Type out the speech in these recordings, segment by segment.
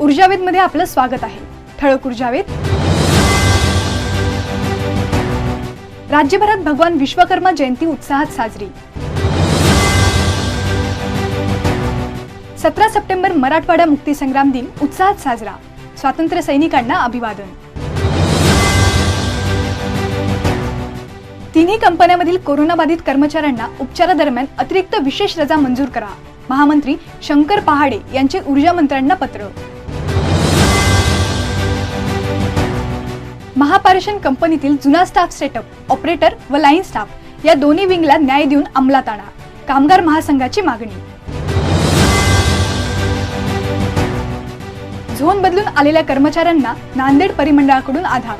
ऊर्जावेदमध्ये आपलं स्वागत आहे। ठळक ऊर्जावेद। राज्यभरात भगवान विश्वकर्मा जयंती उत्साहात साजरी। 17 सप्टेंबर मराठवाडा मुक्तीसंग्राम दिन उत्साहात साजरा। स्वातंत्र्य सैनिकांना अभिवादन। तिन्ही कंपन्यांमधील कोरोनाबाधित कर्मचाऱ्यांना उपचारादरम्यान अतिरिक्त विशेष रजा मंजूर करा। महामंत्री शंकर पहाडे यांचे ऊर्जा मंत्र्यांना पत्र। महापारेषण कंपनीतील जुना स्टाफ सेटअप ऑपरेटर व लाईन स्टाफ या दोन्ही विंगला न्याय देऊन अंमलात आणा। कामगार महासंघाची मागणी। झोन बदलून आलेल्या कर्मचाऱ्यांना नांदेड परिमंडळाकडून आधार।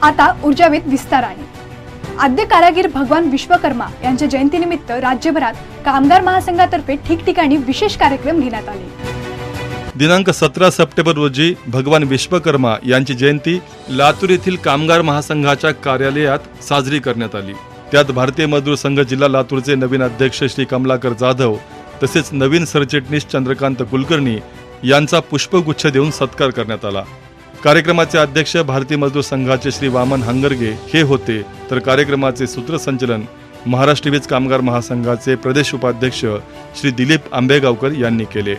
आता ऊर्जावेद विस्ताराने। आद्य कारागीर भगवान विश्वकर्मा यांच्या जयंतीनिमित्त राज्यभरात कामगार महासंघातर्फे ठिकठिकाणी विशेष कार्यक्रम घेण्यात आले। दिनांक 17 सप्टेंबर रोजी भगवान विश्वकर्मा यांची जयंती लातूर येथील कामगार महासंघाच्या कार्यालयात साजरी करण्यात आली। त्यात भारतीय मजदूर संघ जिल्हा लातूरचे नवीन अध्यक्ष श्री कमलाकर जाधव तसेच नवीन सरचिटणीस चंद्रकांत कुलकर्णी यांचा पुष्पगुच्छ देऊन सत्कार करण्यात आला। कार्यक्रमाचे अध्यक्ष भारतीय मजदूर संघाचे श्री वामन हंगरगे हे होते, तर कार्यक्रमाचे सूत्रसंचालन महाराष्ट्र वीज कामगार महासंघाचे प्रदेश उपाध्यक्ष श्री दिलीप आंबेगावकर यांनी केले।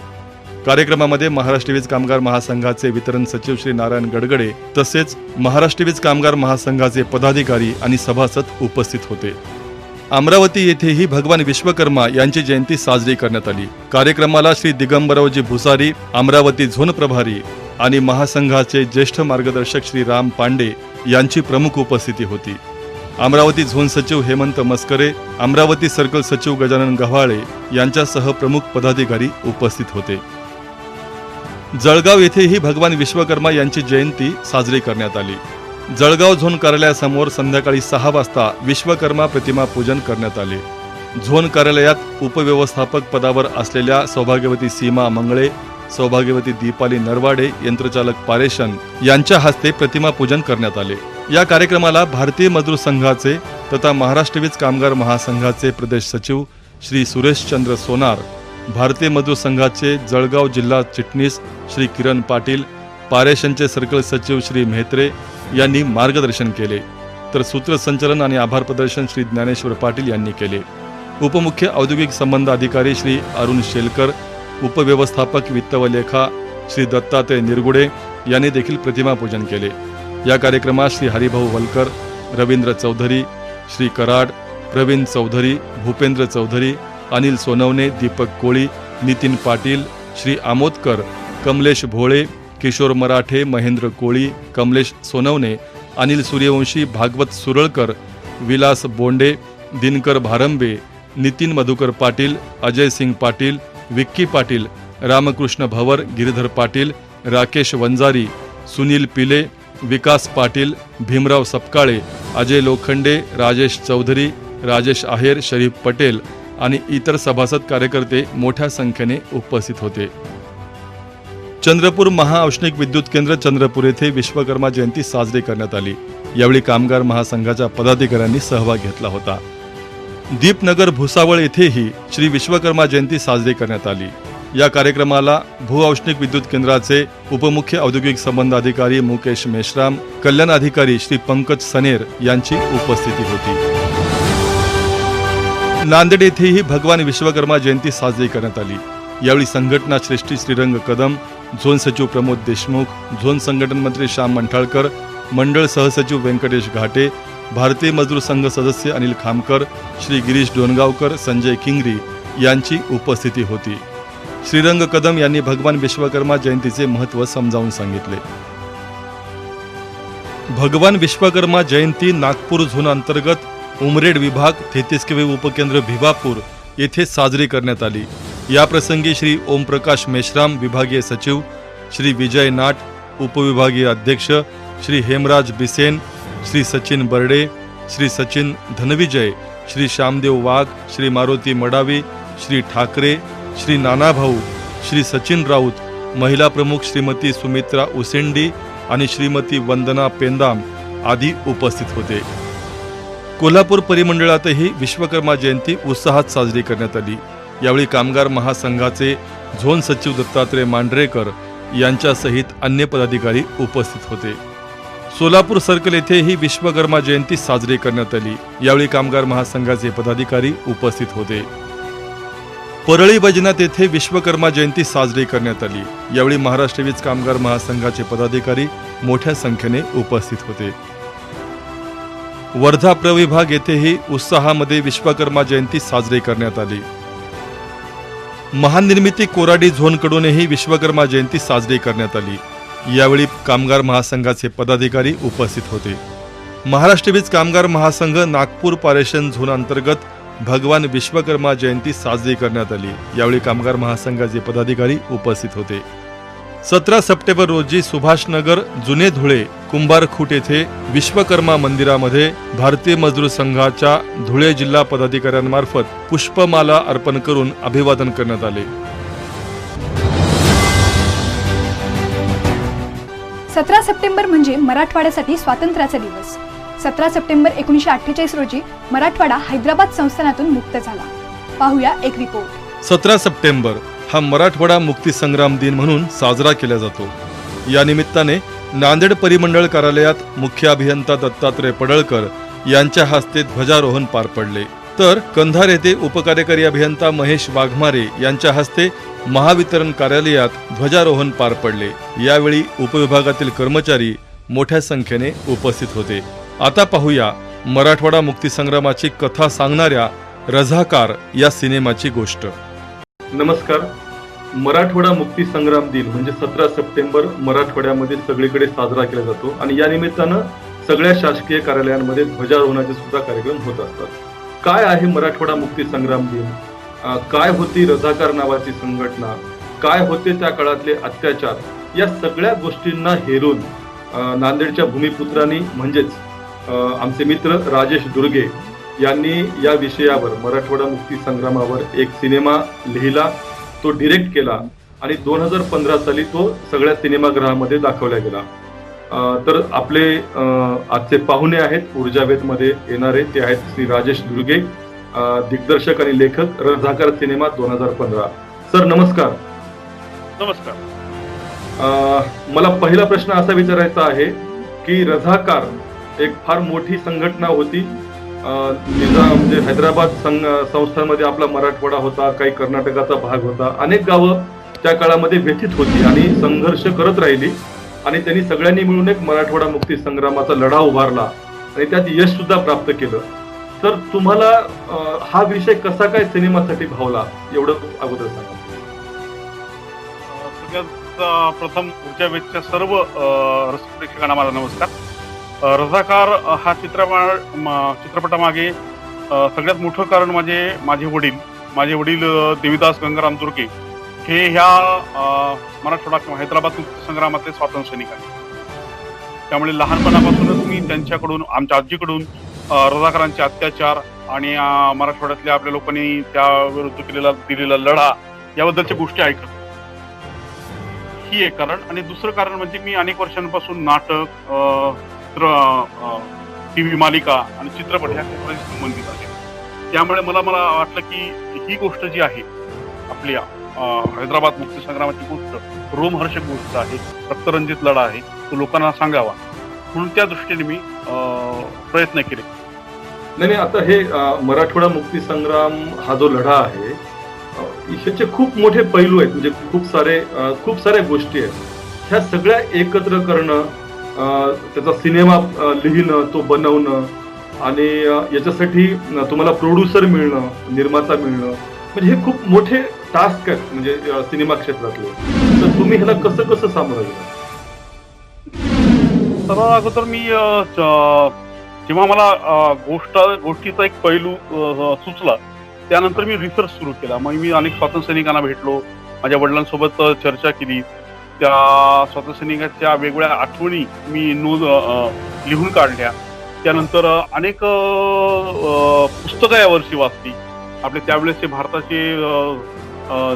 कार्यक्रमामध्ये महाराष्ट्र वीज कामगार महासंघाचे वितरण सचिव श्री नारायण गडगडे तसेच महाराष्ट्र वीज कामगार महासंघाचे पदाधिकारी आणि सभासद उपस्थित होते। अमरावती येथेही भगवान विश्वकर्मा यांची जयंती साजरी करण्यात आली। कार्यक्रमाला श्री दिगंबरावजी भुसारी अमरावती झोन प्रभारी आणि महासंघाचे ज्येष्ठ मार्गदर्शक श्री राम पांडे यांची प्रमुख उपस्थिती होती। अमरावती झोन सचिव हेमंत मस्करे, अमरावती सर्कल सचिव गजानन गव्हाळे यांच्यासह प्रमुख पदाधिकारी उपस्थित होते। जळगाव येथेही भगवान विश्वकर्मा यांची जयंती साजरी करण्यात आली। जळगाव झोन कार्यालयासमोर संध्याकाळी 6 वाजता विश्वकर्मा प्रतिमा पूजन करण्यात आले। झोन कार्यालयात उपव्यवस्थापक पदावर असलेल्या सौभाग्यवती सीमा मंगळे, सौभाग्यवती दीपाली नरवाडे, यंत्रचालक पारेषण यांच्या हस्ते प्रतिमा पूजन करण्यात आले। या कार्यक्रमाला भारतीय मजदूर संघाचे तथा महाराष्ट्र वीज कामगार महासंघाचे प्रदेश सचिव श्री सुरेशचंद्र सोनार, भारतीय मजदूर संघाचे जळगाव जिल्हा चिटणीस श्री किरण पाटील, पारेषणचे सर्कल सचिव श्री म्हेत्रे यांनी मार्गदर्शन केले, तर सूत्रसंचालन आणि आभार प्रदर्शन श्री ज्ञानेश्वर पाटील यांनी केले। उपमुख्य औद्योगिक संबंध अधिकारी श्री अरुण शेलकर, उपव्यवस्थापक वित्त व लेखा श्री दत्तात्रय निरगुडे यांनी देखील प्रतिमा पूजन केले। या कार्यक्रमात श्री हरिभाऊ वलकर, रवींद्र चौधरी, श्री कराड, प्रवीण चौधरी, भूपेंद्र चौधरी, अनिल सोनवणे, दीपक कोळी, नितीन पाटील, श्री आमोदकर, कमलेश भोळे, किशोर मराठे, महेंद्र कोळी, कमलेश सोनवणे, अनिल सूर्यवंशी, भागवत सुरळकर, विलास बोंडे, दिनकर भारंबे, नितीन मधुकर पाटील, अजय सिंग पाटील, विक्की पाटील, रामकृष्ण भवर, गिरीधर पाटील, राकेश वंजारी, सुनील पिले, विकास पाटील, भीमराव सपकाळे, अजय लोखंडे, राजेश चौधरी, राजेश आहेर, शरीफ पटेल आणि इतर सभासद कार्यकर्ते मोठ्या संख्येने उपस्थित होते। चंद्रपूर महाऔष्णिक विद्युत केंद्र चंद्रपूर येथे विश्वकर्मा जयंती साजरी करण्यात आली। यावेळी कामगार महासंघाच्या पदाधिकाऱ्यांनी सहभाग घेतला होता। दीपनगर भुसावळ येथेही श्री विश्वकर्मा जयंती साजरी करण्यात आली। या कार्यक्रमाला भूऔष्णिक विद्युत केंद्राचे उपमुख्य औद्योगिक संबंध अधिकारी मुकेश मेश्राम, कल्याण अधिकारी श्री पंकज सनेर यांची उपस्थिती होती। नांदेड येथेही भगवान विश्वकर्मा जयंती साजरी करण्यात आली। यावेळी संघटना श्रेष्ठी श्रीरंग कदम, झोन सचिव प्रमोद देशमुख, झोन संघटन मंत्री श्याम मंठाळकर, मंडळ सहसचिव व्यंकटेश घाटे, भारतीय मजदूर संघ सदस्य अनिल खामकर, श्री गिरीश डोनगावकर, संजय किंगरी यांची उपस्थिती होती। श्रीरंग कदम यांनी भगवान विश्वकर्मा जयंतीचे महत्त्व समजावून सांगितले। भगवान विश्वकर्मा जयंती नागपूर झोन अंतर्गत उमरेड विभाग 33 उपकेंद्र भिवापूर येथे साजरी करण्यात आली। या प्रसंगी श्री ओमप्रकाश मेश्राम, विभागीय सचिव श्री विजय नाट, उपविभागीय अध्यक्ष श्री हेमराज बिसेन, श्री सचिन बर्डे, श्री सचिन धनविजय, श्री श्यामदेव वाघ, श्री मारुती मडावी, श्री ठाकरे, श्री नानाभाऊ, श्री सचिन राऊत, महिला प्रमुख श्रीमती सुमित्रा उसेंडी आणि श्रीमती वंदना पेंदाम आदी उपस्थित होते। कोल्हापूर परिमंडळातही विश्वकर्मा जयंती उत्साहात साजरी करण्यात आली। यावेळी कामगार महासंघाचे झोन सचिव दत्तात्रय मांढरेकर यांच्यासहित अन्य पदाधिकारी उपस्थित होते. सोलापूर सर्कल येथे ही विश्वकर्मा जयंती साजरी करण्यात आली. यावेळी कामगार महासंघाचे पदाधिकारी उपस्थित होते. परळी वैजनाथ येथे विश्वकर्मा जयंती साजरी करण्यात आली. यावेळी महाराष्ट्र वीज कामगार महासंघाचे पदाधिकारी मोठ्या संख्येने उपस्थित होते. वर्धा प्रविभाग येथेही उत्साहामध्ये विश्वकर्मा जयंती साजरी करण्यात आली. महानिर्मिती कोराडी झोनकडूनही विश्वकर्मा जयंती साजरी करण्यात आली. यावेळी कामगार महासंघाचे पदाधिकारी उपस्थित होते. महाराष्ट्र वीज कामगार महासंघ नागपूर पारेषण झोन अंतर्गत भगवान विश्वकर्मा जयंती साजरी करण्यात आली. यावेळी कामगार महासंघाचे पदाधिकारी उपस्थित होते. 17 सप्टेंबर रोजी सुभाषनगर जुने धुळे कुंभारखूट येथे विश्वकर्मा मंदिरामध्ये भारतीय मजदूर संघाच्या धुळे जिल्हा पदाधिकाऱ्यांमार्फत पुष्पमाला अर्पण करून अभिवादन करण्यात आले. 17 सप्टेंबर म्हणजे मराठवाड्यासाठी स्वातंत्र्याचा दिवस. 17 सप्टेंबर 1948 रोजी मराठवाडा हैदराबाद संस्थानातून मुक्त झाला. पाहूया एक रिपोर्ट. 17 सप्टेंबर हा मराठवाडा मुक्ती संग्राम दिन म्हणून साजरा केला जातो. या निमित्ताने नांदेड परिमंडळ कार्यालयात मुख्य अभियंता दत्तात्रय पडळकर यांच्या हस्ते ध्वजारोहण पार पडले. तर कंधार येथे उपकार्यकारी अभियंता महेश वाघमारे यांच्या हस्ते महावितरण कार्यालयात ध्वजारोहण पार पडले. यावेळी उपविभागातील कर्मचारी मोठ्या संख्येने उपस्थित होते. आता पाहूया मराठवाडा मुक्ती संग्रामाची कथा सांगणाऱ्या रझाकार या सिनेमाची गोष्ट. नमस्कार. मराठवाडा मुक्ती संग्राम दिन म्हणजे 17 सप्टेंबर मराठवाड्यामध्ये सगळीकडे साजरा केला जातो आणि या निमित्तानं सगळ्या शासकीय कार्यालयांमध्ये ध्वजारोहणाचे सुद्धा कार्यक्रम होत असतात. काय आहे मराठवाडा मुक्ती संग्राम दिन? काय होती रझाकार नावाची संघटना? काय होते त्या काळातले अत्याचार? या सगळ्या गोष्टींना हेरून नांदेडच्या भूमिपुत्रांनी म्हणजेच आमचे मित्र राजेश दुर्गे यांनी या विषयावर मराठवाडा मुक्ती संग्रामावर एक सिनेमा लिहिला, तो डिरेक्ट केला आणि 2015 साली तो सगळ्या सिनेमागृहामध्ये दाखवला गेला. तर आपले आजचे पाहुणे आहेत ऊर्जावेदमध्ये येणारे, ते आहेत श्री राजेश दुर्गे, दिग्दर्शक आणि लेखक, रझाकार सिनेमा 2015. सर नमस्कार. नमस्कार. मला पहिला प्रश्न असा विचारायचा आहे की रझाकार एक फार मोठी संघटना होती. म्हणजे हैदराबाद संस्थांमध्ये आपला मराठवाडा होता, काही कर्नाटकाचा भाग होता, अनेक गावं त्या काळामध्ये व्यथित होती आणि संघर्ष करत राहिली आणि त्यांनी सगळ्यांनी मिळून एक मराठवाडा मुक्ती संग्रामाचा लढा उभारला आणि त्यात यश सुद्धा प्राप्त केलं. तर तुम्हाला हा विषय कसा काय सिनेमासाठी भावला, एवढं अगोदर सांगा. सगळ्यात प्रथम ऊर्जावेदच्या सर्व रसिक प्रेक्षकांना माझा नमस्कार. रझाकार हा चित्रपटामागे सगळ्यात मोठं कारण माझे वडील देवीदास गंगाराम दुर्गे हे ह्या मराठवाडा किंवा हैदराबाद मुक्ती संग्रामातले स्वातंत्र्य सैनिक आहेत. त्यामुळे लहानपणापासूनच मी त्यांच्याकडून, आमच्या आजीकडून रझाकारांचे अत्याचार आणि मराठवाड्यातल्या आपल्या लोकांनी त्या विरुद्ध दिलेला लढा याबद्दलच्या गोष्टी ऐकत. ही एक कारण. आणि दुसरं कारण म्हणजे मी अनेक वर्षांपासून नाटक, टीव्ही मालिका आणि चित्रपट ह्या क्षेत्राशी संबंधित आहे. त्यामुळे मला वाटलं की ही गोष्ट जी आहे आपल्या हैदराबाद मुक्ती संग्रामाची गोष्ट रोमहर्षक गोष्ट आहे, रक्तरंजित लढा आहे, तो लोकांना सांगावा म्हणून त्या दृष्टीने मी प्रयत्न केले. नाही, आता हे मराठवाडा मुक्ती संग्राम हा जो लढा आहे ह्याचे खूप मोठे पैलू आहेत, म्हणजे खूप साऱ्या गोष्टी आहेत. ह्या सगळ्या एकत्र करणं, त्याचा सिनेमा लिहिणं, तो बनवणं आणि याच्यासाठी तुम्हाला प्रोड्युसर मिळणं, निर्माता मिळणं, म्हणजे हे खूप मोठे टास्क आहेत म्हणजे सिनेमा क्षेत्रातले. तर तुम्ही ह्याला कसं सामोरं गेला? सर्वात अगोदर मी जेव्हा मला गोष्टीचा एक पैलू सुचला त्यानंतर मी रिसर्च सुरू केला. मग मी अनेक स्वातंत्र्य सैनिकांना भेटलो, माझ्या वडिलांसोबत चर्चा केली, त्या स्वातंत्र्य सैनिकांच्या वेगवेगळ्या आठवणी मी लिहून काढल्या. त्यानंतर अनेक पुस्तकं यावर्षी वाचली. आपले त्यावेळेसचे भारताचे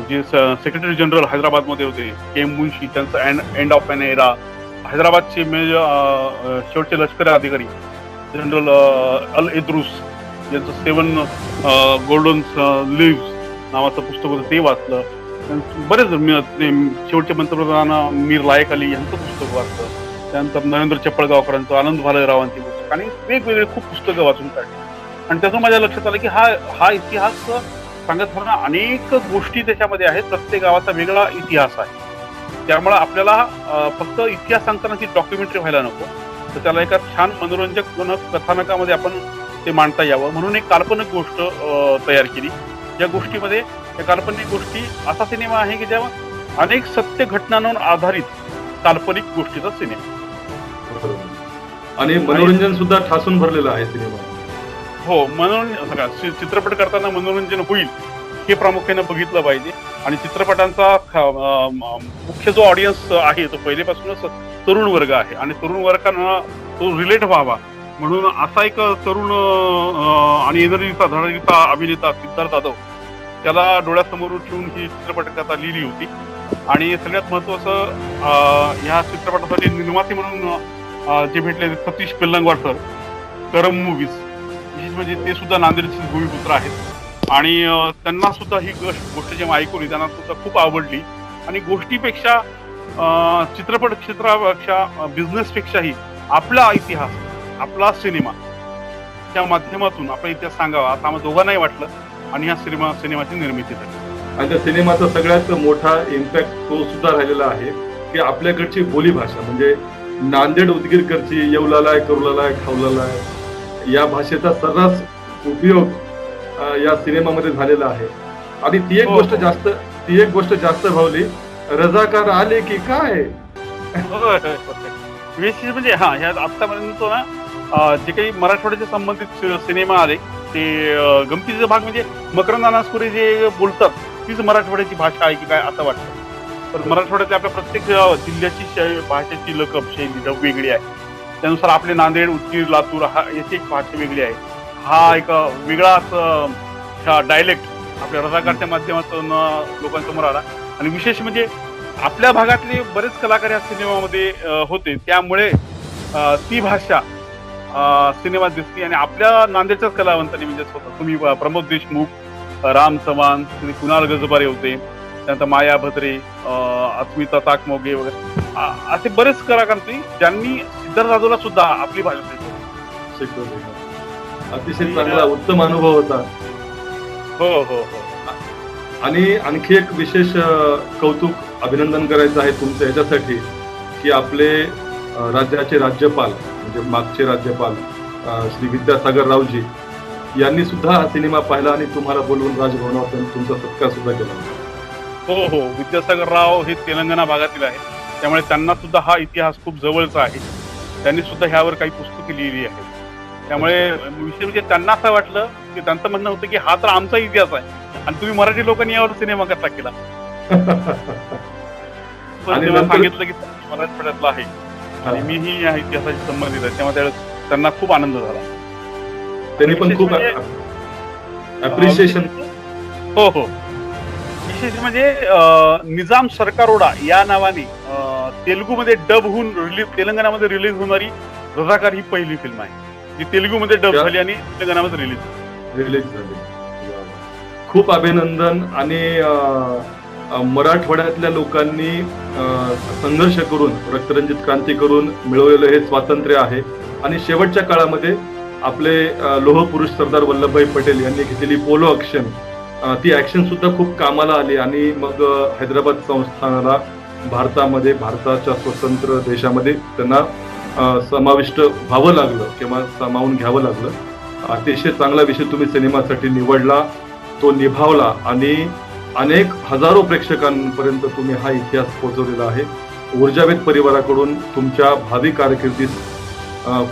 जे सेक्रेटरी जनरल हैदराबादमध्ये होते के.एम. मुन्शी, त्यांचं एंड ऑफ एन एरा, हैदराबादचे शेवटचे लष्करी अधिकारी जनरल अल इद्रुस यांचं 7 गोल्डन लिव्स, नावाचं पुस्तक होतं ते वाचलं. बरेच शेवटचे पंतप्रधान मीर लायक अली यांचं पुस्तक वाचलं. त्यानंतर नरेंद्र चपळगावकरांचं, आनंद भालेरावांची पुस्तक आणि वेगवेगळे खूप पुस्तकं वाचून काढली. आणि त्यातून माझ्या लक्षात आलं की हा इतिहास सांगत असताना अनेक गोष्टी त्याच्यामध्ये आहेत. प्रत्येक गावाचा वेगळा इतिहास आहे. त्यामुळे आपल्याला फक्त इतिहास सांगताना ती डॉक्युमेंटरी व्हायला नको, तर त्याला एका छान मनोरंजक कथानकामध्ये आपण ते मांडता यावं म्हणून एक काल्पनिक गोष्ट तयार केली. या गोष्टीमध्ये या काल्पनिक गोष्टी असा सिनेमा आहे की ज्या अनेक सत्य घटनांवर आधारित काल्पनिक गोष्टीचा सिनेमा. आणि मनोरंजन सुद्धा ठासून भरलेलं आहे सिनेमा. हो, मनोरंजन चित्रपट करताना मनोरंजन होईल हे प्रामुख्याने बघितलं पाहिजे. आणि चित्रपटांचा मुख्य जो ऑडियन्स आहे तो पहिलेपासूनच तरुण वर्ग आहे आणि तरुण वर्गांना तो रिलेट व्हावा म्हणून असा एक तरुण आणि एनर्जीचा धडाडीचा अभिनेता सिद्धार्थ जाधव त्याला डोळ्यासमोर ठेवून ही चित्रपट कथा लिहिली होती. आणि सगळ्यात महत्वाचं ह्या चित्रपटासाठी निर्माते म्हणून जे भेटले सतीश पिल्लंगवाडकर, करम मूवीज, विशेष म्हणजे ते सुद्धा नांदेडचे भूमिपुत्र आहेत. आणि त्यांना सुद्धा ही गोष्ट जेव्हा ऐकवली त्यांना सुद्धा खूप आवडली. आणि गोष्टीपेक्षा चित्रपट क्षेत्रापेक्षा बिझनेसपेक्षाही आपला इतिहास, आपला सिनेमा त्या माध्यमातून आपला इतिहास सांगावा असं आम्हाला दोघांनाही वाटलं आणि ह्या सिनेमाची निर्मिती झाली. आणि त्या सिनेमाचा सगळ्यात मोठा इम्पॅक्ट तो सुद्धा राहिलेला आहे की आपल्याकडची बोलीभाषा म्हणजे नांदेड उदगीरकरची येवलाला आहे, करुलाला आहे, खावलाला आहे या भाषेचा सर्रास उपयोग या सिनेमामध्ये झालेला आहे. आणि ती एक गोष्ट जास्त भावली, रजाकार आले की काय. विशेष म्हणजे ह्या आतापर्यंत ना जे काही मराठवाड्याच्या संबंधित सिनेमा आले ते गमतीचा भाग म्हणजे मकरंद अनासपुरे जे बोलतात तीच मराठवाड्याची भाषा आहे की काय असं वाटतं. तर मराठवाड्यातल्या आपल्या प्रत्येक जिल्ह्याची भाषेची लकब शैली वेगळी आहे. त्यानुसार आपले नांदेड, उदगीर, लातूर याची एक भाषा वेगळी आहे. हा एक वेगळाच डायलेक्ट आपल्या रजाकारच्या माध्यमातून लोकांसमोर आला. आणि विशेष म्हणजे आपल्या भागातले बरेच कलाकार या सिनेमामध्ये होते त्यामुळे ती भाषा सिनेमात दिसली. आणि आपल्या नांदेडच्याच कलावंतांनी म्हणजे स्वतः तुम्ही प्रमोद देशमुख, राम चव्हाण, कुणाल गजबारे होते, त्यानंतर माया भद्रे, अस्मिता ताकमोगे वगैरे असे बरेच कलाकार होते ज्यांनी सिद्धार्थ जाधवला सुद्धा आपली भाषा शिकवली. अतिशय चांगला उत्तम अनुभव होता. हो. आणि आणखी एक विशेष कौतुक, अभिनंदन करायचं आहे तुमचं याच्यासाठी की आपले राज्याचे राज्यपाल म्हणजे मागचे राज्यपाल श्री विद्यासागर रावजी यांनी सुद्धा हा सिनेमा पाहिला आणि तुम्हाला बोलवून राजभवनावर तुमचा सत्कार सुद्धा केला. हो, विद्यासागर राव हे तेलंगणा भागातील आहे त्यामुळे त्यांना सुद्धा हा इतिहास खूप जवळचा आहे. त्यांनी सुद्धा ह्यावर काही पुस्तके लिहिली आहेत. त्यामुळे विषय म्हणजे त्यांना असं वाटलं की त्यांचं म्हणणं होतं की हा तर आमचा इतिहास आहे आणि तुम्ही मराठी लोकांनी यावर सिनेमा कसा केला. पण तेव्हा सांगितलं की मराठवाड्यातला आहे आणि मीही या इतिहासाशी संबंधित आहे तेव्हा त्यांना खूप आनंद झाला. त्यांनी पण खूप अप्रिशिएशन. हो, विशेष म्हणजे निजाम सरकारोडा या नावाने तेलुगूमध्ये डब होऊन तेलंगणामध्ये रिलीज होणारी रजाकार ही पहिली फिल्म आहे जी तेलुगूमध्ये डब झाली आणि तेलंगणामध्ये रिलीज झाली. खूप अभिनंदन. आणि मराठवाड्यातल्या लोकांनी संघर्ष करून रक्तरंजित क्रांती करून मिळवलेलं हे स्वातंत्र्य आहे. आणि शेवटच्या काळामध्ये आपले लोहपुरुष सरदार वल्लभभाई पटेल यांनी घेतलेली पोलो ऍक्शन, ती ऍक्शन सुद्धा खूप कामाला आली आणि मग हैदराबाद संस्थानाला भारतामध्ये, भारताच्या स्वतंत्र देशामध्ये त्यांना समाविष्ट व्हावं लागलं किंवा सामावून घ्यावं लागलं. अतिशय चांगला विषय तुम्ही सिनेमासाठी निवडला, तो निभावला आणि अनेक हजारो प्रेक्षकांपर्यंत तुम्ही हा इतिहास पोहोचवलेला आहे. ऊर्जावेद परिवाराकडून तुमच्या भावी कारकिर्दीस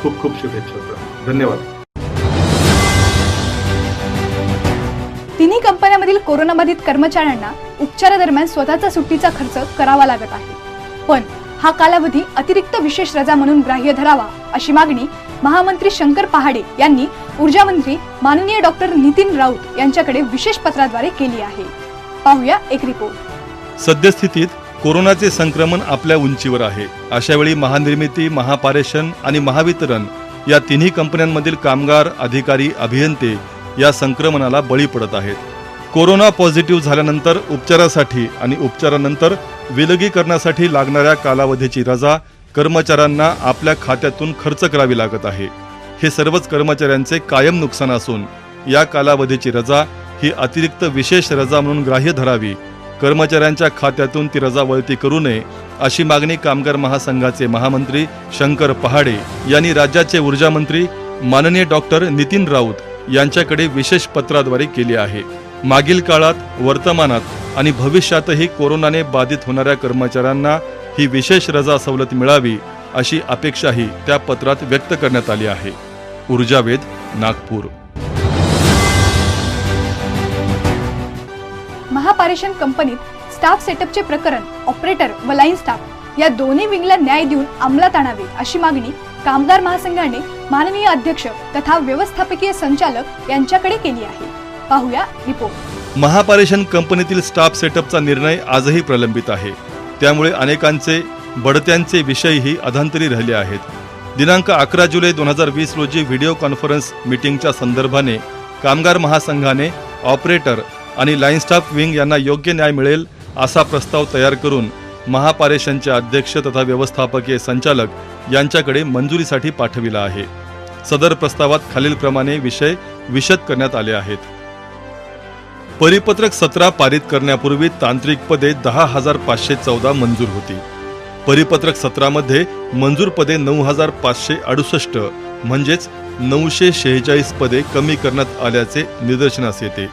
खूप खूप शुभेच्छा. धन्यवाद. तिन्ही कंपन्यांमधील कोरोनाबाधित कर्मचाऱ्यांना उपचारादरम्यान स्वतःचा सुट्टीचा खर्च करावा लागत आहे. पण हा कालावधी अतिरिक्त विशेष रजा म्हणून ग्राह्य धरावा अशी मागणी महामंत्री शंकर पहाडे यांनी ऊर्जा मंत्री माननीय डॉक्टर नितीन राऊत यांच्याकडे विशेष पत्राद्वारे केली आहे. पाहूया एक रिपोर्ट. सद्यस्थितीत कोरोनाचे संक्रमण आपल्या उंचीवर आहे. अशा वेळी महानिर्मिती, महापारेषण आणि महावितरण या तिन्ही कंपन्यांमधील कामगार, अधिकारी, अभियंते या संक्रमणाला बळी पडत आहेत. कोरोना पॉझिटिव्ह झाल्यानंतर उपचारासाठी आणि उपचारानंतर विलगीकरणासाठी लागणाऱ्या कालावधीची रजा कर्मचाऱ्यांना आपल्या खात्यातून खर्च करावी लागत आहे. हे सर्वच कर्मचाऱ्यांचे कायम नुकसान असून या कालावधीची रजा ही अतिरिक्त विशेष रजा म्हणून ग्राह्य धरावी. कर्मचाऱ्यांच्या खात्यातून ती रजा वळती करू नये अशी मागणी कामगार महासंघाचे महामंत्री शंकर पहाडे यांनी राज्याचे ऊर्जा मंत्री माननीय डॉक्टर नितीन राऊत यांच्याकडे विशेष पत्राद्वारे केली आहे. मागील काळात, वर्तमानात आणि भविष्यातही कोरोनाने बाधित होणाऱ्या कर्मचाऱ्यांना ही विशेष रजा सवलत मिळावी अशी अपेक्षाही त्या पत्रात व्यक्त करण्यात आली आहे. ऊर्जावेद, नागपूर. महापारेषण कंपनीत स्टाफ सेटअपचे प्रकरण ऑपरेटर व लाईन स्टाफ या दोन्ही विंगला न्याय देऊन अंमलात आणावे अशी मागणी कामगार महासंघाने माननीय अध्यक्ष तथा व्यवस्थापकीय संचालक यांच्याकडे केली आहे. पाहूया रिपोर्ट. महापारेषण कंपनीतील स्टाफ सेटअपचा निर्णय आजही प्रलंबित आहे. त्यामुळे अनेकांचे बढत्यांचे विषयही अधांतरी राहिले आहेत. दिनांक 11 जुलै 2020 रोजी व्हिडिओ कॉन्फरन्स मीटिंगच्या संदर्भाने कामगार महासंघाने ऑपरेटर आणि लाईन स्टाफ विंग यांना योग्य न्याय मिळेल असा प्रस्ताव तयार करून महापारेषणचे अध्यक्ष तथा व्यवस्थापकीय संचालक यांच्याकडे मंजुरीसाठी पाठविला आहे. सदर प्रस्तावात खालीलप्रमाणे विषय विशद करण्यात आले आहेत. परिपत्रक 17 पारित करण्यापूर्वी तांत्रिक पदे 10,514 मंजूर होती. परिपत्रक 17 मध्ये मंजूर पदे 9,568 म्हणजेच 946 पदे कमी करण्यात आल्याचे निदर्शनास येते.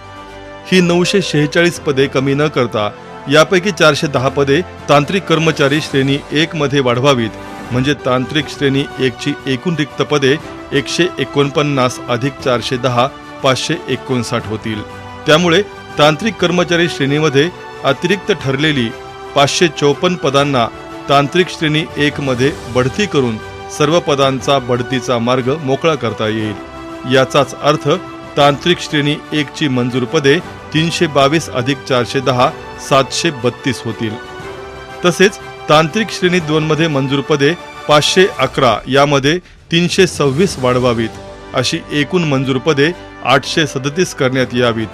ही 946 पदे कमी न करता यापैकी 410 पदे तांत्रिक कर्मचारी श्रेणी 1 मध्ये वाढवावीत. म्हणजे तांत्रिक श्रेणी 1 ची एकूण रिक्त पदे 149 अधिक 410 559 होतील. त्यामुळे तांत्रिक कर्मचारी श्रेणीमध्ये अतिरिक्त ठरलेली 554 पदांना तांत्रिक श्रेणी 1 मध्ये बढती करून सर्व पदांचा बढतीचा मार्ग मोकळा करता येईल. याचाच अर्थ तांत्रिक श्रेणी 1 ची मंजूर पदे 322 अधिक 410 732 होतील. तसेच तांत्रिक श्रेणी 2 मध्ये मंजूर पदे 511 यामध्ये 326 वाढवावीत. अशी एकूण मंजूर पदे 837 करण्यात यावीत.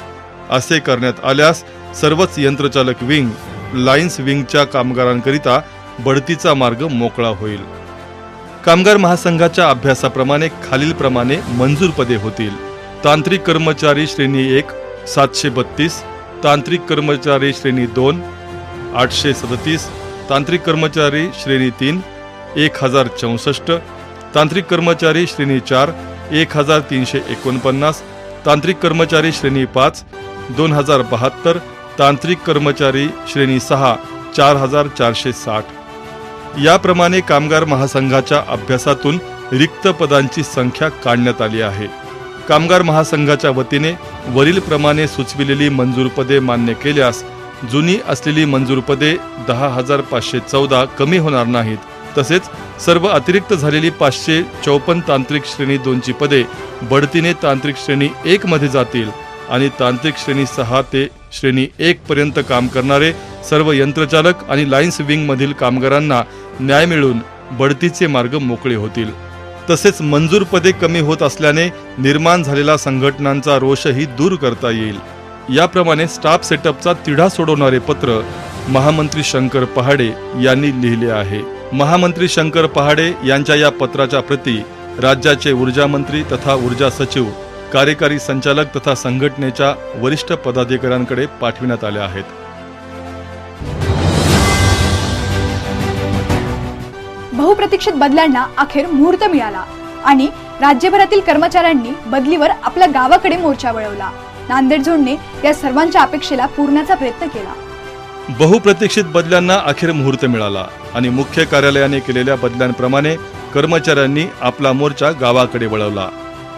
असे करण्यात आल्यास सर्वच यंत्रचालक विंग, लाईन्स विंगच्या कामगारांकरिता बढतीचा मार्ग मोकळा होईल. कामगार महासंघाच्या अभ्यासाप्रमाणे खालीलप्रमाणे मंजूर पदे होतील. तांत्रिक कर्मचारी श्रेणी 1 732, तांत्रिक कर्मचारी श्रेणी 2 837, तांत्रिक कर्मचारी श्रेणी 3 1064, तांत्रिक कर्मचारी श्रेणी 4 1349, तांत्रिक कर्मचारी श्रेणी 5 2072, तांत्रिक कर्मचारी श्रेणी 6 4460. याप्रमाणे कामगार महासंघाच्या अभ्यासातून रिक्त पदांची संख्या काढण्यात आली आहे. कामगार महासंघाच्या वतीने वरील प्रमाणे सुचविलेली मंजूर पदे मान्य केल्यास जुनी असलेली मंजूर पदे 10,514 कमी होणार नाहीत. तसेच सर्व अतिरिक्त झालेली 554 तांत्रिक श्रेणी 2 ची पदे बढतीने तांत्रिक श्रेणी 1 मध्ये जातील आणि तांत्रिक श्रेणी 6 ते श्रेणी 1 पर्यंत काम करणारे सर्व यंत्रचालक आणि लाईन्स विंग मधील कामगारांना न्याय मिळून बढतीचे मार्ग मोकळे होतील. तसेच मंजूर पदे कमी होत असल्याने निर्माण झालेला संघटनांचा रोषही दूर करता येईल. याप्रमाणे स्टाफ सेटअपचा तिढा सोडवणारे पत्र महामंत्री शंकर पहाडे यांनी लिहिले आहे. महामंत्री शंकर पहाडे यांच्या या पत्राच्या प्रती राज्याचे ऊर्जा मंत्री तथा ऊर्जा सचिव, कार्यकारी संचालक तथा संघटनेच्या वरिष्ठ पदाधिकाऱ्यांकडे पाठविण्यात आल्या आहेत. बहुप्रतीक्षित बदल्यांना अखेर मुहूर्त मिळाला आणि राज्यभरातील कर्मचाऱ्यांनी बदलीवर आपल्या गावाकडे मोर्चा वळवला. नांदेड झोनने या सर्वांच्या अपेक्षेला पूर्णाचा प्रयत्न केला. बहुप्रतीक्षित बदल्यांना अखेर मुहूर्त मिळाला आणि मुख्य कार्यालयाने केलेल्या बदल्यांप्रमाणे कर्मचाऱ्यांनी आपला मोर्चा गावाकडे वळवला.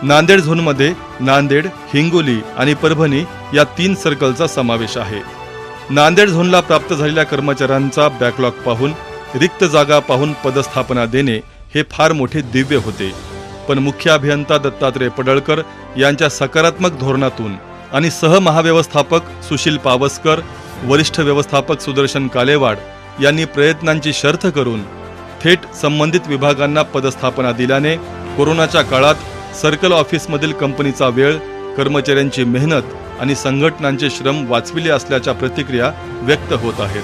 नांदेड झोनमध्ये नांदेड, हिंगोली आणि परभणी या 3 सर्कलचा समावेश आहे. नांदेड झोनला प्राप्त झालेल्या कर्मचाऱ्यांचा बॅकलॉग पाहून, रिक्त जागा पाहून पदस्थापना देणे हे फार मोठे दिव्य होते. पण मुख्य अभियंता दत्तात्रय पडळकर यांच्या सकारात्मक धोरणातून आणि सहमहाव्यवस्थापक सुशील पावसकर, वरिष्ठ व्यवस्थापक सुदर्शन कालेवाड यांनी प्रयत्नांची शर्थ करून थेट संबंधित विभागांना पदस्थापना दिल्याने कोरोनाच्या काळात सर्कल ऑफिसमधील कंपनीचा वेळ, कर्मचाऱ्यांची मेहनत आणि संघटनांचे श्रम वाचविले असल्याच्या प्रतिक्रिया व्यक्त होत आहेत.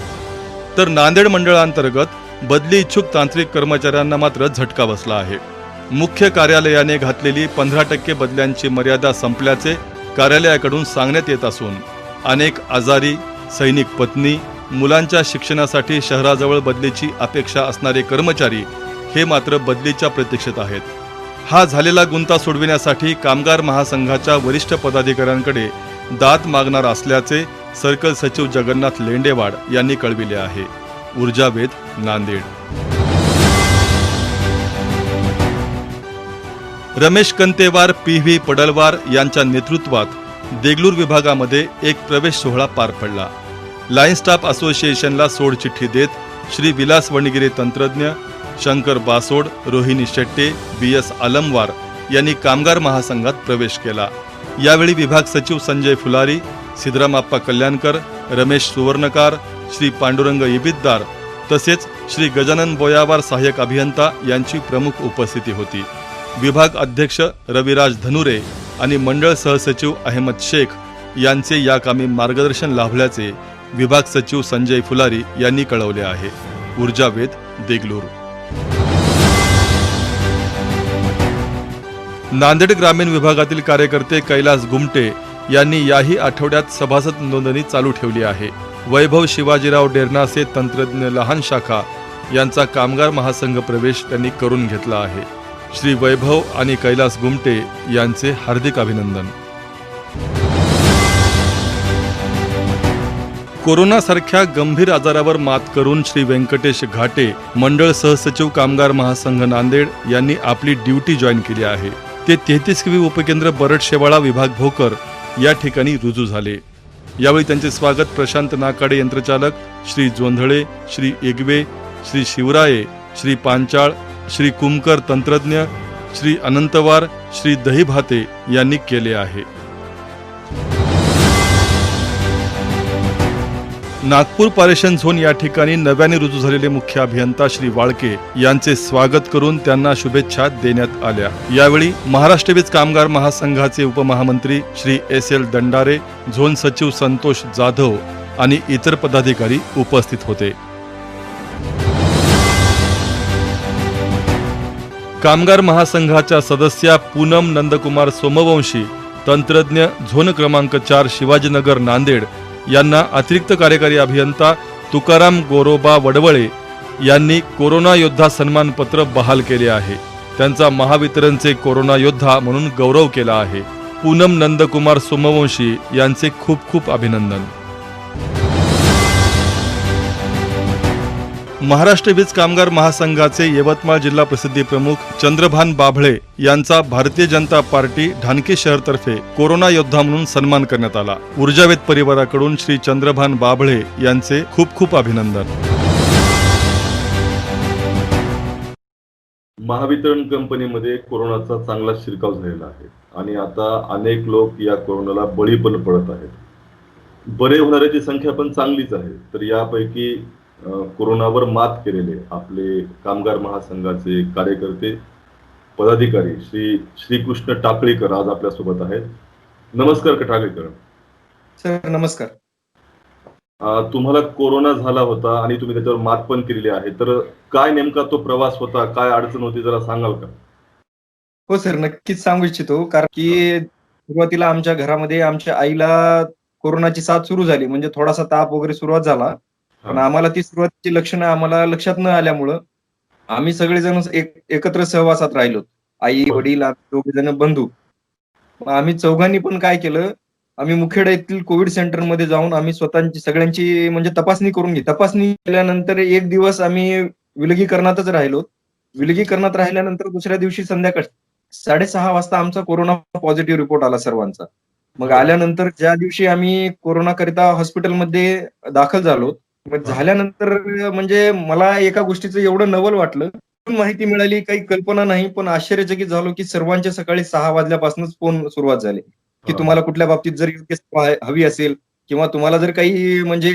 तर नांदेड मंडळांतर्गत बदली इच्छुक तांत्रिक कर्मचाऱ्यांना मात्र झटका बसला आहे. मुख्य कार्यालयाने घातलेली 15% बदल्यांची मर्यादा संपल्याचे कार्यालयाकडून सांगण्यात येत असून अनेक आजारी, सैनिक पत्नी, मुलांच्या शिक्षणासाठी शहराजवळ बदलीची अपेक्षा असणारे कर्मचारी हे मात्र बदलीच्या प्रतीक्षेत आहेत. हा झालेला गुंता सोडविण्यासाठी कामगार महासंघाच्या वरिष्ठ पदाधिकाऱ्यांकडे दाद मागणार असल्याचे सर्कल सचिव जगन्नाथ लेंडेवाड यांनी कळविले आहे. ऊर्जावेध, नांदेड. रमेश कंतेवार, पी.व्ही. पडलवार यांच्या नेतृत्वात देगलूर विभागामध्ये एक प्रवेश सोहळा पार पडला. लाईन स्टाफ असोसिएशनला सोडचिठ्ठी देत श्री विलास वणगिरे तंत्रज्ञ, शंकर बासोड, रोहिणी शेट्टे, बी.एस. आलमवार यांनी कामगार महासंघात प्रवेश केला. यावेळी विभाग सचिव संजय फुलारी, सिद्धरामप्पा कल्याणकर, रमेश सुवर्णकार, श्री पांडुरंग इबिद्दार तसेच श्री गजानन बोयावार सहाय्यक अभियंता यांची प्रमुख उपस्थिती होती. विभाग अध्यक्ष रविराज धनुरे आणि मंडळ सहसचिव अहमद शेख यांचे या कामी मार्गदर्शन लाभल्याचे विभाग सचिव संजय फुलारी यांनी कळवले आहे. ऊर्जावेध, देगलूर. नांदेड ग्रामीण विभागातील कार्यकर्ते कैलास गुमटे यांनी याही आठवड्यात सभासद नोंदणी चालू ठेवली आहे. वैभव शिवाजीराव डेरनासे तंत्रज्ञ लहान शाखा यांचा कामगार महासंघ प्रवेश त्यांनी करून घेतला आहे. श्री वैभव आणि कैलास गुमटे यांचे हार्दिक अभिनंदन. कोरोनासारख्या गंभीर आजारावर मात करून श्री व्यंकटेश घाटे, मंडळ सहसचिव कामगार महासंघ नांदेड यांनी आपली ड्युटी जॉईन केली आहे. ते 33वी उपकेंद्र बरड शेवाळा विभाग भोकर या ठिकाणी रुजू झाले. यावेळी त्यांचे स्वागत प्रशांत नाकाडे यंत्रचालक, श्री जोंधळे, श्री एगवे, श्री शिवराये, श्री पांचाळ, श्री कुमकर तंत्रज्ञ, श्री अनंतवार, श्री दहीभाते यांनी केले आहे. नागपूर पारेषण झोन या ठिकाणी नव्याने रुजू झालेले मुख्य अभियंता श्री वाळके यांचे स्वागत करून त्यांना शुभेच्छा देण्यात आल्या. यावेळी महाराष्ट्र वीज कामगार महासंघाचे उपमहामंत्री श्री एस.एल. दंडारे, झोन सचिव संतोष जाधव आणि इतर पदाधिकारी उपस्थित होते. कामगार महासंघाच्या सदस्या पूनम नंदकुमार सोमवंशी, तंत्रज्ञ, झोन क्रमांक 4 शिवाजीनगर नांदेड यांना अतिरिक्त कार्यकारी अभियंता तुकाराम गोरोबा वडवळे यांनी कोरोना योद्धा सन्मानपत्र बहाल केले आहे. त्यांचा महावितरणचे कोरोना योद्धा म्हणून गौरव केला आहे. पूनम नंदकुमार सोमवंशी यांचे खूप खूप अभिनंदन. महाराष्ट्र वीज कामगार महासंघाचे यवतमाळ जिल्हा प्रसिद्धी प्रमुख चंद्रभान बाभळे यांचा भारतीय जनता पार्टी ढानकी शहरतर्फे कोरोना योद्धा म्हणून सन्मान करण्यात आला. ऊर्जावेध परिवाराकडून श्री चंद्रभान बाभळे यांचे खूप खूप अभिनंदन. महावितरण कंपनीमध्ये कोरोनाचा चांगला शिरकाव झालेला आहे आणि आता अनेक लोक या कोरोनाला बळी पण पडत आहेत. बरे होणाऱ्याची संख्या पण चांगलीच आहे. तर यापैकी कोरोनावर मात केलेले आपले कामगार महासंघाचे कार्यकर्ते, पदाधिकारी श्री श्रीकृष्ण टाकळीकर आज आपल्या सोबत आहेत. नमस्कार टाकळीकर सर. नमस्कार. तुम्हाला कोरोना झाला होता आणि तुम्ही त्याच्यावर मात पण केलेली आहे. तर काय नेमका तो प्रवास होता, काय अडचण होती, जरा सांगाल का? हो सर, नक्कीच सांगू इच्छितो. कारण की सुरुवातीला आमच्या घरामध्ये आमच्या आईला कोरोनाची साथ सुरू झाली, म्हणजे थोडासा ताप वगैरे सुरुवात झाला. पण आम्हाला ती सुरुवातीची लक्षणं आम्हाला लक्षात न आल्यामुळं आम्ही सगळेजण एकत्र सहवासात राहिलो. आई, वडील, दोघे जण बंधू. आम्ही चौघांनी पण काय केलं, आम्ही मुखेडा येथील कोविड सेंटरमध्ये जाऊन आम्ही स्वतःची सगळ्यांची म्हणजे तपासणी करून घेतली. तपासणी केल्यानंतर एक दिवस आम्ही विलगीकरणातच राहिलो. विलगीकरणात राहिल्यानंतर दुसऱ्या दिवशी संध्याकाळी 6:30 वाजता आमचा कोरोना पॉझिटिव्ह रिपोर्ट आला सर्वांचा. मग आल्यानंतर ज्या दिवशी आम्ही कोरोना करिता हॉस्पिटलमध्ये दाखल झालो, मग झाल्यानंतर म्हणजे मला एका गोष्टीचं एवढं नवल वाटलं, माहिती मिळाली, काही कल्पना नाही, पण आश्चर्यचकित झालो की सर्वांच्या सकाळी 6 वाजल्यापासूनच फोन सुरुवात झाली की तुम्हाला कुठल्या बाबतीत जर योग्य सेवा हवी असेल किंवा तुम्हाला जर काही म्हणजे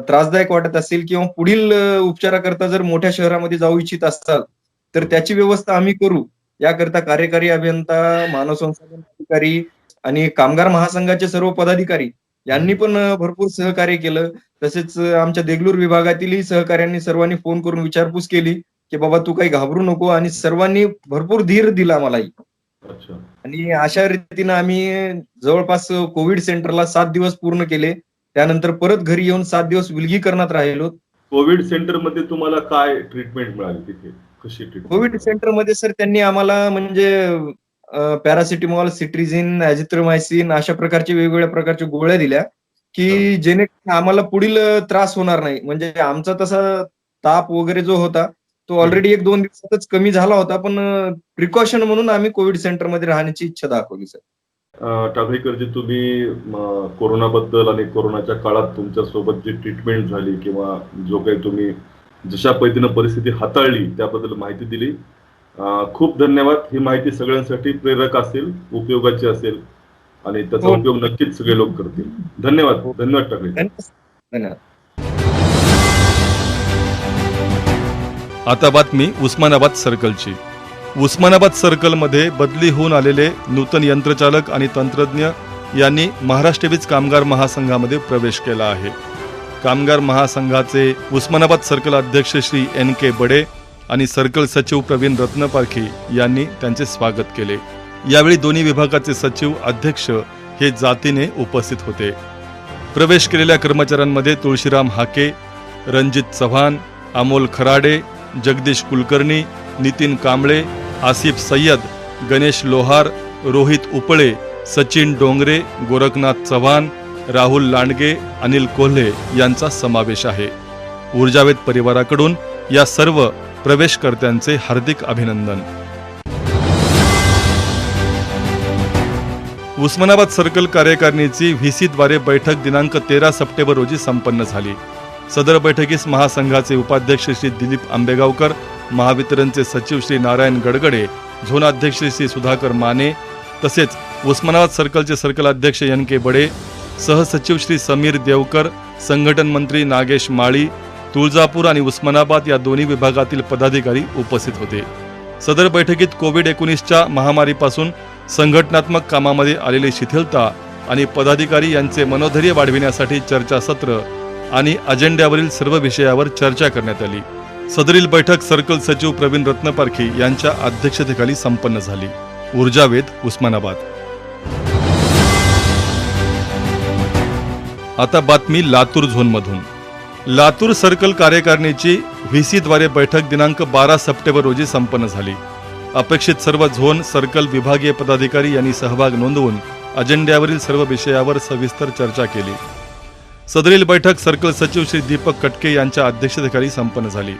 त्रासदायक वाटत असेल किंवा पुढील उपचाराकरता जर मोठ्या शहरामध्ये जाऊ इच्छित असाल तर त्याची व्यवस्था आम्ही करू. याकरता कार्यकारी अभियंता, मानव संसाधन अधिकारी आणि कामगार महासंघाचे सर्व पदाधिकारी यांनी पण भरपूर सहकार्य केलं. तसेच आमच्या देगलूर विभागातीलही सहकाऱ्यांनी सर्वांनी फोन करून विचारपूस केली की बाबा तू काही घाबरू नको, आणि सर्वांनी भरपूर धीर दिला मलाही. अच्छा. आणि अशा रीतीनं आम्ही जवळपास कोविड सेंटरला 7 दिवस पूर्ण केले. त्यानंतर परत घरी येऊन 7 दिवस विलगीकरणात राहिलो. कोविड सेंटरमध्ये तुम्हाला काय ट्रीटमेंट मिळाली तिथे? कशी ट्रीटमेंट? कोविड सेंटरमध्ये सर त्यांनी आम्हाला म्हणजे पॅरासिटामॉल, सिट्रिझिन, ॲझिथ्रोमायसिन अशा प्रकारचे वेगवेगळ्या प्रकारच्या गोळ्या दिल्या की जेणेकरून आम्हाला पुढील त्रास होणार नाही. म्हणजे आमचा तसा ताप वगैरे जो होता तो ऑलरेडी 1-2 दिवसातच कमी झाला होता, पण प्रिकॉशन म्हणून आम्ही कोविड सेंटरमध्ये राहण्याची इच्छा दाखवली सर. टाकळीकरजी तुम्ही कोरोनाबद्दल आणि कोरोनाच्या काळात तुमच्या सोबत जी ट्रीटमेंट झाली किंवा जो काही तुम्ही जशा पद्धतीनं परिस्थिती हाताळली त्याबद्दल माहिती दिली. खूप धन्यवाद. ही माहिती सगळ्यांसाठी प्रेरक असेल, उपयोगाची असेल आणि त्याचा उपयोग नक्कीच सगळे लोक करतील. धन्यवाद. धन्यवाद टाकळीकर. धन्यवाद. आता बातमी उस्मानाबाद सर्कलची. उस्मानाबाद सर्कलमध्ये बदली होऊन आलेले नूतन यंत्रचालक आणि तंत्रज्ञ यांनी महाराष्ट्र वीज कामगार महासंघामध्ये प्रवेश केला आहे. कामगार महासंघाचे उस्मानाबाद सर्कल अध्यक्ष श्री NK बडे आणि सर्कल सचिव प्रवीण रत्नपारखी यांनी त्यांचे स्वागत केले. यावेळी दोन्ही विभागाचे सचिव, अध्यक्ष हे जातीने उपस्थित होते. प्रवेश केलेल्या कर्मचाऱ्यांमध्ये तुळशीराम हाके, रणजित चव्हाण, अमोल खराडे, जगदीश कुलकर्णी, नितीन कांबळे, आसिफ सय्यद, गणेश लोहार, रोहित उपळे, सचिन डोंगरे, गोरखनाथ चव्हाण, राहुल लांडगे, अनिल कोल्हे यांचा समावेश आहे. ऊर्जावेद परिवाराकडून या सर्व प्रवेशकर्त्यांचे हार्दिक अभिनंदन. उस्मानाबाद सर्कल कार्यकारिणीची VC द्वारे बैठक दिनांक 13 सप्टेंबर रोजी संपन्न झाली. सदर बैठकीस महासंघाचे उपाध्यक्ष श्री दिलीप आंबेगावकर, महावितरणचे सचिव श्री नारायण गडगडे, झोनाध्यक्ष श्री सुधाकर माने, तसेच उस्मानाबाद सर्कलचे सर्कल अध्यक्ष NK बडे, सहसचिव श्री समीर देवकर, संघटन मंत्री नागेश माळी, तुळजापूर आणि उस्मानाबाद या दोन्ही विभागातील पदाधिकारी उपस्थित होते. सदर बैठकीत कोविड-19च्या महामारीपासून संघटनात्मक कामामध्ये आलेली शिथिलता आणि पदाधिकारी यांचे मनोधैर्य वाढविण्यासाठी चर्चासत्र आणि अजेंड्यावरील सर्व विषयावर चर्चा करण्यात आली. सदरील बैठक सर्कल सचिव प्रवीण रत्नपारखी यांच्या अध्यक्षतेखाली संपन्न झाली. ऊर्जावेद उस्मानाबाद. आता बातमी लातूर झोनमधून. लातूर सर्कल कार्यकारिणीची VC द्वारे बैठक दिनांक 12 सप्टेंबर रोजी संपन्न झाली. अपेक्षित सर्व झोन, सर्कल, विभागीय पदाधिकारी यांनी सहभाग नोंदवून अजेंड्यावरील सर्व विषयावर सविस्तर चर्चा केली. सदरील बैठक सर्कल सचिव श्री दीपक कटके यांच्या अध्यक्षतेखाली संपन्न झाली.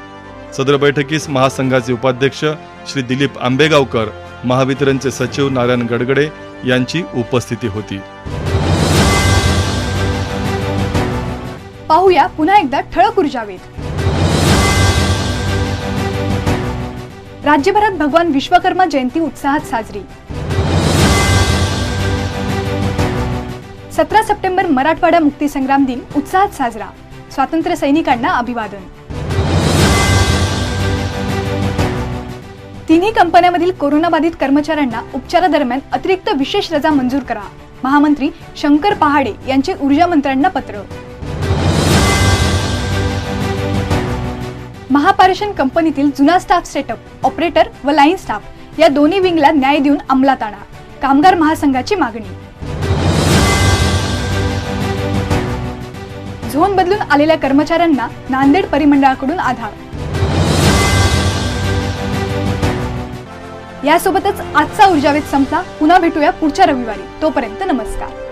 सदर बैठकीस महासंघाचे उपाध्यक्ष श्री दिलीप आंबेगावकर, महावितरणचे सचिव नारायण गडगडे यांची उपस्थिती होती. पाहूया पुन्हा एकदा ठळक ऊर्जावेद. राज्यभरात भगवान विश्वकर्मा जयंती उत्साहात साजरी. 17 सप्टेंबर मराठवाडा मुक्तीसंग्राम दिन उत्साहात साजरा. स्वातंत्र्य सैनिकांना अभिवादन. तिन्ही कंपन्यांमधील कोरोनाबाधित कर्मचाऱ्यांना उपचारादरम्यान अतिरिक्त विशेष रजा मंजूर करा. महामंत्री शंकर पहाडे यांचे ऊर्जा मंत्र्यांना पत्र. महापारेषण कंपनीतील जुना स्टाफ सेटअप, ऑपरेटर व लाईन स्टाफ या दोन्ही विंगला न्याय देऊन अंमलात आणा. कामगार महासंघाची मागणी. झोन बदलून आलेल्या कर्मचाऱ्यांना नांदेड परिमंडळाकडून आधार. यासोबतच आजचा ऊर्जावेद संपला. पुन्हा भेटूया पुढच्या रविवारी. तोपर्यंत नमस्कार.